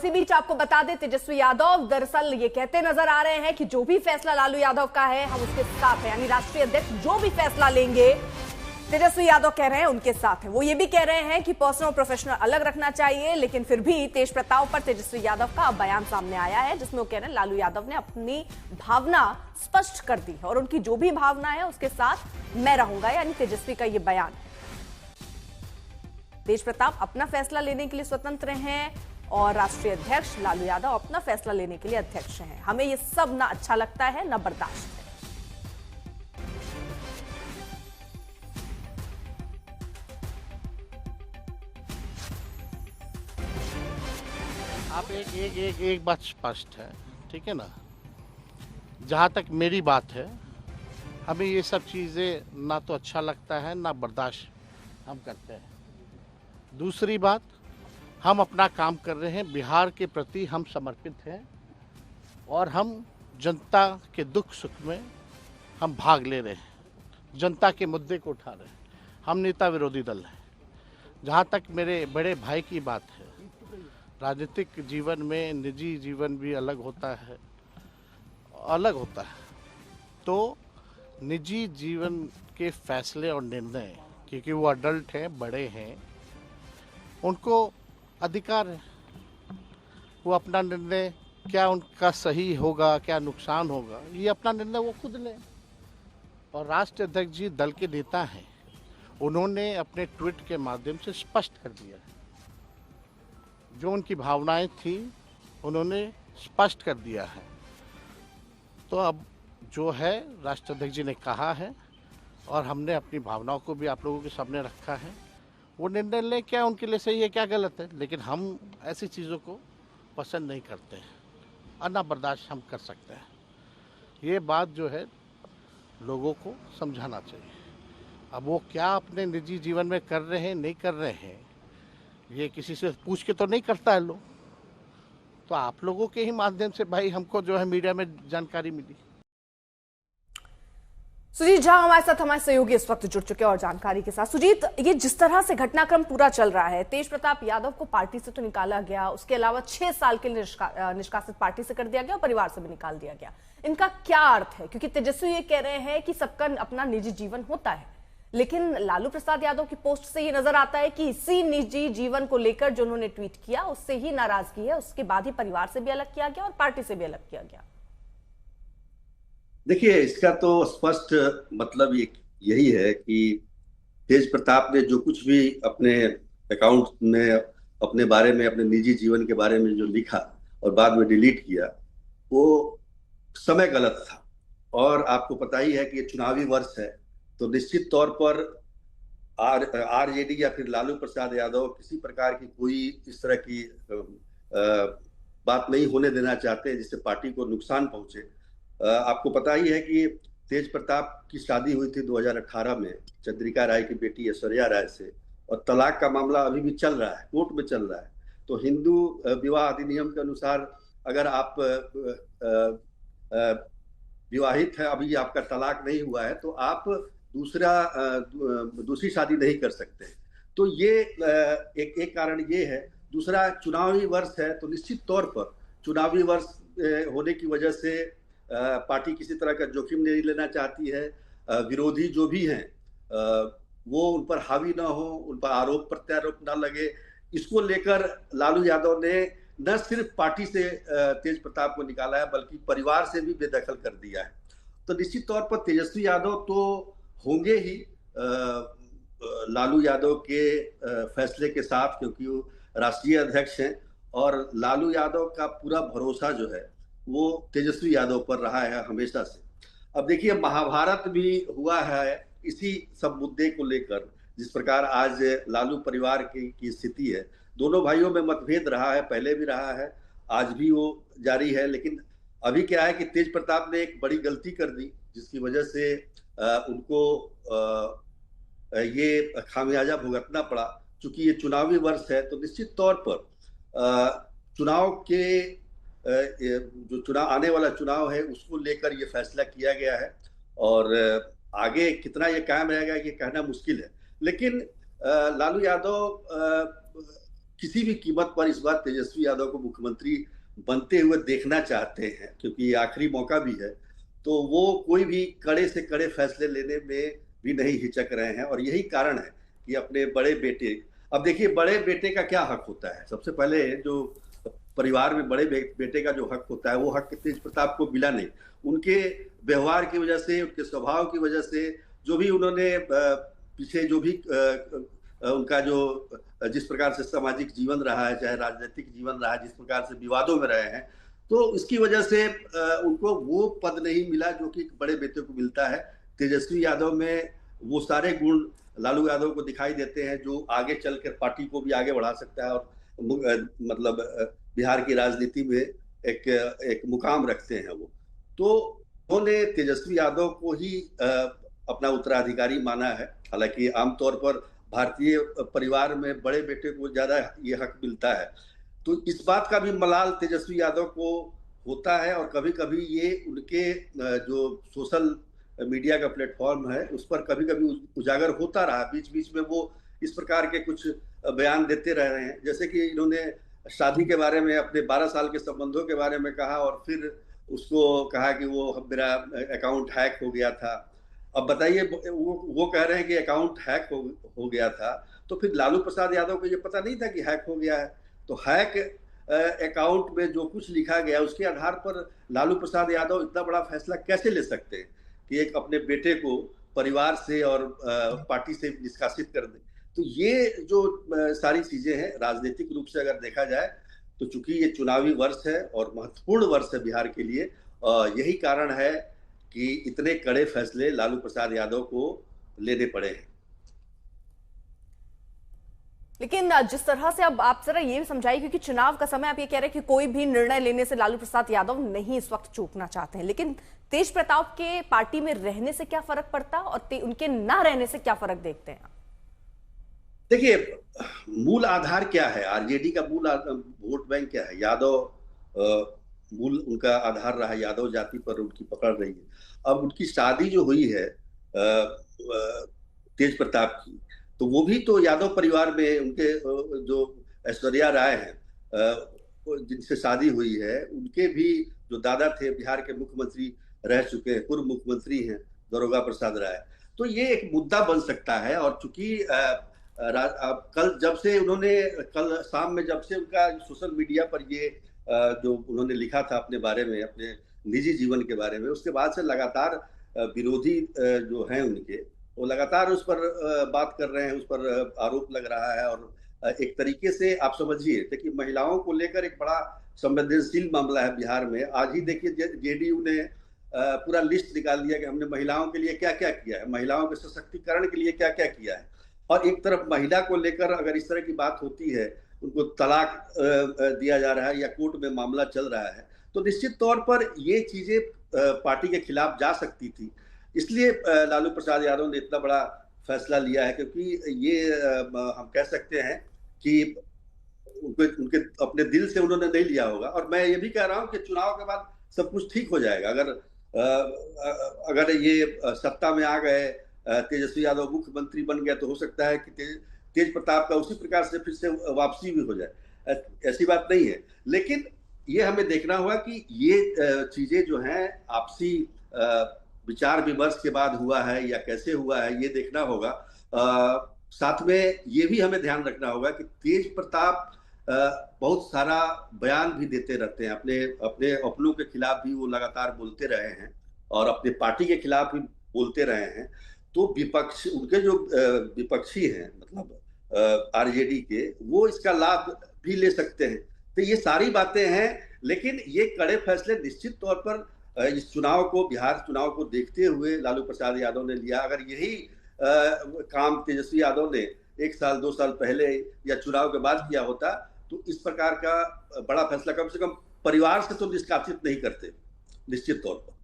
इसी बीच आपको बता दें, तेजस्वी यादव दरअसल ये कहते नजर आ रहे हैं कि जो भी फैसला लालू यादव का है हम उसके साथ हैं, यानी राष्ट्रीय अध्यक्ष जो भी फैसला लेंगे तेजस्वी यादव कह रहे हैं उनके साथ है। वो ये भी कह रहे हैं कि पर्सनल और प्रोफेशनल अलग रखना चाहिए, लेकिन फिर भी तेज प्रताप पर तेजस्वी यादव का अब बयान सामने आया है जिसमें वो कह रहे हैं लालू यादव ने अपनी भावना स्पष्ट कर दी है और उनकी जो भी भावना है उसके साथ मैं रहूंगा, यानी तेजस्वी का ये बयान। तेज प्रताप अपना फैसला लेने के लिए स्वतंत्र हैं और राष्ट्रीय अध्यक्ष लालू यादव अपना फैसला लेने के लिए अध्यक्ष हैं। हमें ये सब ना अच्छा लगता है ना बर्दाश्त है। आप एक बात स्पष्ट है, ठीक है ना, जहाँ तक मेरी बात है हमें ये सब चीज़ें ना तो अच्छा लगता है ना बर्दाश्त हम करते हैं। दूसरी बात, हम अपना काम कर रहे हैं, बिहार के प्रति हम समर्पित हैं और हम जनता के दुख सुख में हम भाग ले रहे हैं, जनता के मुद्दे को उठा रहे हैं। हम नेता विरोधी दल हैं। जहाँ तक मेरे बड़े भाई की बात है, राजनीतिक जीवन में निजी जीवन भी अलग होता है। तो निजी जीवन के फैसले और निर्णय, क्योंकि वो अडल्ट हैं, बड़े हैं, उनको अधिकार है, वो अपना निर्णय क्या उनका सही होगा क्या नुकसान होगा ये अपना निर्णय वो खुद लें। और राष्ट्रीय अध्यक्ष जी दल के नेता हैं, उन्होंने अपने ट्वीट के माध्यम से स्पष्ट कर दिया है, जो उनकी भावनाएं थी उन्होंने स्पष्ट कर दिया है। तो अब जो है राष्ट्रीय अध्यक्ष जी ने कहा है और हमने अपनी भावनाओं को भी आप लोगों के सामने रखा है, वो निर्णय लें क्या उनके लिए सही है क्या गलत है, लेकिन हम ऐसी चीज़ों को पसंद नहीं करते हैं और ना बर्दाश्त हम कर सकते हैं। ये बात जो है लोगों को समझाना चाहिए। अब वो क्या अपने निजी जीवन में कर रहे हैं नहीं कर रहे हैं, ये किसी से पूछ के तो नहीं करता है लोग, तो आप लोगों के ही माध्यम से भाई हमको जो है मीडिया में जानकारी मिली। सुजीत झा हमारे सहयोगी इस वक्त जुड़ चुके हैं और जानकारी के साथ। सुजीत, ये जिस तरह से घटनाक्रम पूरा चल रहा है, तेज प्रताप यादव को पार्टी से तो निकाला गया, उसके अलावा 6 साल के लिए निष्कासित पार्टी से कर दिया गया और परिवार से भी निकाल दिया गया। इनका क्या अर्थ है? क्योंकि तेजस्वी ये कह रहे हैं कि सबका अपना निजी जीवन होता है, लेकिन लालू प्रसाद यादव की पोस्ट से ये नजर आता है कि इसी निजी जीवन को लेकर जो उन्होंने ट्वीट किया उससे ही नाराजगी है, उसके बाद ही परिवार से भी अलग किया गया और पार्टी से भी अलग किया गया। देखिए, इसका तो स्पष्ट मतलब यही है कि तेज प्रताप ने जो कुछ भी अपने अकाउंट में अपने बारे में, अपने निजी जीवन के बारे में जो लिखा और बाद में डिलीट किया, वो समय गलत था। और आपको पता ही है कि ये चुनावी वर्ष है, तो निश्चित तौर पर आरजेडी या फिर लालू प्रसाद यादव किसी प्रकार की कोई इस तरह की बात नहीं होने देना चाहते जिससे पार्टी को नुकसान पहुंचे। आपको पता ही है कि तेज प्रताप की शादी हुई थी 2018 में चंद्रिका राय की बेटी ऐश्वर्या राय से, और तलाक का मामला अभी भी चल रहा है, कोर्ट में चल रहा है। तो हिंदू विवाह अधिनियम के अनुसार अगर आप विवाहित है, अभी आपका तलाक नहीं हुआ है, तो आप दूसरी शादी नहीं कर सकते। तो ये एक कारण ये है। दूसरा, चुनावी वर्ष है, तो निश्चित तौर पर चुनावी वर्ष होने की वजह से पार्टी किसी तरह का जोखिम नहीं लेना चाहती है। विरोधी जो भी हैं वो उन पर हावी ना हो, उन पर आरोप प्रत्यारोप ना लगे, इसको लेकर लालू यादव ने न सिर्फ पार्टी से तेज प्रताप को निकाला है बल्कि परिवार से भी बेदखल कर दिया है। तो निश्चित तौर पर तेजस्वी यादव तो होंगे ही लालू यादव के फैसले के साथ, क्योंकि वो राष्ट्रीय अध्यक्ष हैं और लालू यादव का पूरा भरोसा जो है वो तेजस्वी यादव पर रहा है हमेशा से। अब देखिए, महाभारत भी हुआ है इसी सब मुद्दे को लेकर। जिस प्रकार आज लालू परिवार की स्थिति है, दोनों भाइयों में मतभेद रहा है, पहले भी रहा है, आज भी वो जारी है। लेकिन अभी क्या है कि तेज प्रताप ने एक बड़ी गलती कर दी जिसकी वजह से उनको ये खामियाजा भुगतना पड़ा। चूंकि ये चुनावी वर्ष है, तो निश्चित तौर पर चुनाव के जो आने वाला चुनाव है उसको लेकर ये फैसला किया गया है, और आगे कितना ये कायम रहेगा ये कहना मुश्किल है। लेकिन लालू यादव किसी भी कीमत पर इस बार तेजस्वी यादव को मुख्यमंत्री बनते हुए देखना चाहते हैं, क्योंकि ये आखिरी मौका भी है। तो वो कोई भी कड़े से कड़े फैसले लेने में भी नहीं हिचक रहे हैं, और यही कारण है कि अपने बड़े बेटे, अब देखिए बड़े बेटे का क्या हक होता है। सबसे पहले जो परिवार में बड़े बेटे का जो हक होता है, वो हक तेज प्रताप को मिला नहीं। उनके व्यवहार की वजह से, उनके स्वभाव की वजह से, जो भी उन्होंने पीछे जो भी उनका जो जिस प्रकार से सामाजिक जीवन रहा है, चाहे राजनीतिक जीवन रहा है, जिस प्रकार से विवादों में रहे हैं, तो इसकी वजह से उनको वो पद नहीं मिला जो कि बड़े बेटे को मिलता है। तेजस्वी यादव में वो सारे गुण लालू यादव को दिखाई देते हैं जो आगे चलकर पार्टी को भी आगे बढ़ा सकता है, और मतलब बिहार की राजनीति में एक मुकाम रखते हैं वो। तो उन्होंने तेजस्वी यादव को ही अपना उत्तराधिकारी माना है। हालांकि आमतौर पर भारतीय परिवार में बड़े बेटे को ज्यादा ये हक मिलता है, तो इस बात का भी मलाल तेजस्वी यादव को होता है। और कभी कभी ये उनके जो सोशल मीडिया का प्लेटफॉर्म है उस पर कभी कभी उजागर होता रहा। बीच बीच में वो इस प्रकार के कुछ बयान देते रह रहे हैं, जैसे कि इन्होंने शादी के बारे में, अपने 12 साल के संबंधों के बारे में कहा, और फिर उसको कहा कि वो मेरा अकाउंट हैक हो गया था। अब बताइए, वो कह रहे हैं कि अकाउंट हैक हो गया था, तो फिर लालू प्रसाद यादव को ये पता नहीं था कि हैक हो गया है? तो हैक अकाउंट में जो कुछ लिखा गया उसके आधार पर लालू प्रसाद यादव इतना बड़ा फैसला कैसे ले सकते हैं कि एक अपने बेटे को परिवार से और पार्टी से निष्कासित कर दे? तो ये जो सारी चीजें हैं, राजनीतिक रूप से अगर देखा जाए तो चूंकि ये चुनावी वर्ष है और महत्वपूर्ण वर्ष है बिहार के लिए, यही कारण है कि इतने कड़े फैसले लालू प्रसाद यादव को लेने पड़े हैं। लेकिन जिस तरह से, अब आप जरा ये भी समझाइए, क्योंकि चुनाव का समय, आप ये कह रहे हैं कि कोई भी निर्णय लेने से लालू प्रसाद यादव नहीं इस वक्त चूकना चाहते हैं, लेकिन तेज प्रताप के पार्टी में रहने से क्या फर्क पड़ता और उनके ना रहने से क्या फर्क देखते हैं? देखिए, मूल आधार क्या है? आरजेडी का मूल वोट बैंक क्या है? यादव मूल उनका आधार रहा, यादव जाति पर उनकी पकड़ रही है। अब उनकी शादी जो हुई है तेज प्रताप की, तो वो भी तो यादव परिवार में, उनके जो ऐश्वर्या राय हैं जिनसे शादी हुई है, उनके भी जो दादा थे बिहार के मुख्यमंत्री रह चुके हैं, पूर्व मुख्यमंत्री हैं दारोगा प्रसाद राय। तो ये एक मुद्दा बन सकता है। और चूंकि कल जब से उन्होंने, कल शाम में जब से उनका सोशल मीडिया पर ये जो उन्होंने लिखा था अपने बारे में, अपने निजी जीवन के बारे में, उसके बाद से लगातार विरोधी जो हैं उनके, वो लगातार उस पर बात कर रहे हैं, उस पर आरोप लग रहा है। और एक तरीके से आप समझिए, देखिए महिलाओं को लेकर एक बड़ा संवेदनशील मामला है बिहार में। आज ही देखिए जेडीयू ने पूरा लिस्ट निकाल दिया कि हमने महिलाओं के लिए क्या क्या किया है, महिलाओं के सशक्तिकरण के लिए क्या क्या किया है। और एक तरफ महिला को लेकर अगर इस तरह की बात होती है, उनको तलाक दिया जा रहा है या कोर्ट में मामला चल रहा है, तो निश्चित तौर पर ये चीजें पार्टी के खिलाफ जा सकती थी। इसलिए लालू प्रसाद यादव ने इतना बड़ा फैसला लिया है, क्योंकि ये हम कह सकते हैं कि उनके अपने दिल से उन्होंने नहीं लिया होगा। और मैं ये भी कह रहा हूँ कि चुनाव के बाद सब कुछ ठीक हो जाएगा। अगर ये सत्ता में आ गए, तेजस्वी यादव मुख्यमंत्री बन गया, तो हो सकता है कि तेज प्रताप का उसी प्रकार से फिर से वापसी भी हो जाए। ऐसी बात नहीं है, लेकिन ये हमें देखना होगा कि ये चीजें जो हैं आपसी विचार विमर्श के बाद हुआ है या कैसे हुआ है, ये देखना होगा। साथ में ये भी हमें ध्यान रखना होगा कि तेज प्रताप बहुत सारा बयान भी देते रहते हैं, अपने अपनों के खिलाफ भी वो लगातार बोलते रहे हैं और अपने पार्टी के खिलाफ भी बोलते रहे हैं। तो विपक्ष, उनके जो विपक्षी हैं, मतलब आरजेडी के, वो इसका लाभ भी ले सकते हैं। तो ये सारी बातें हैं, लेकिन ये कड़े फैसले निश्चित तौर पर इस चुनाव को, बिहार चुनाव को देखते हुए लालू प्रसाद यादव ने लिया। अगर यही काम तेजस्वी यादव ने 1 साल 2 साल पहले या चुनाव के बाद किया होता, तो इस प्रकार का बड़ा फैसला कम से कम परिवार से तो निष्कासित नहीं करते, निश्चित तौर पर।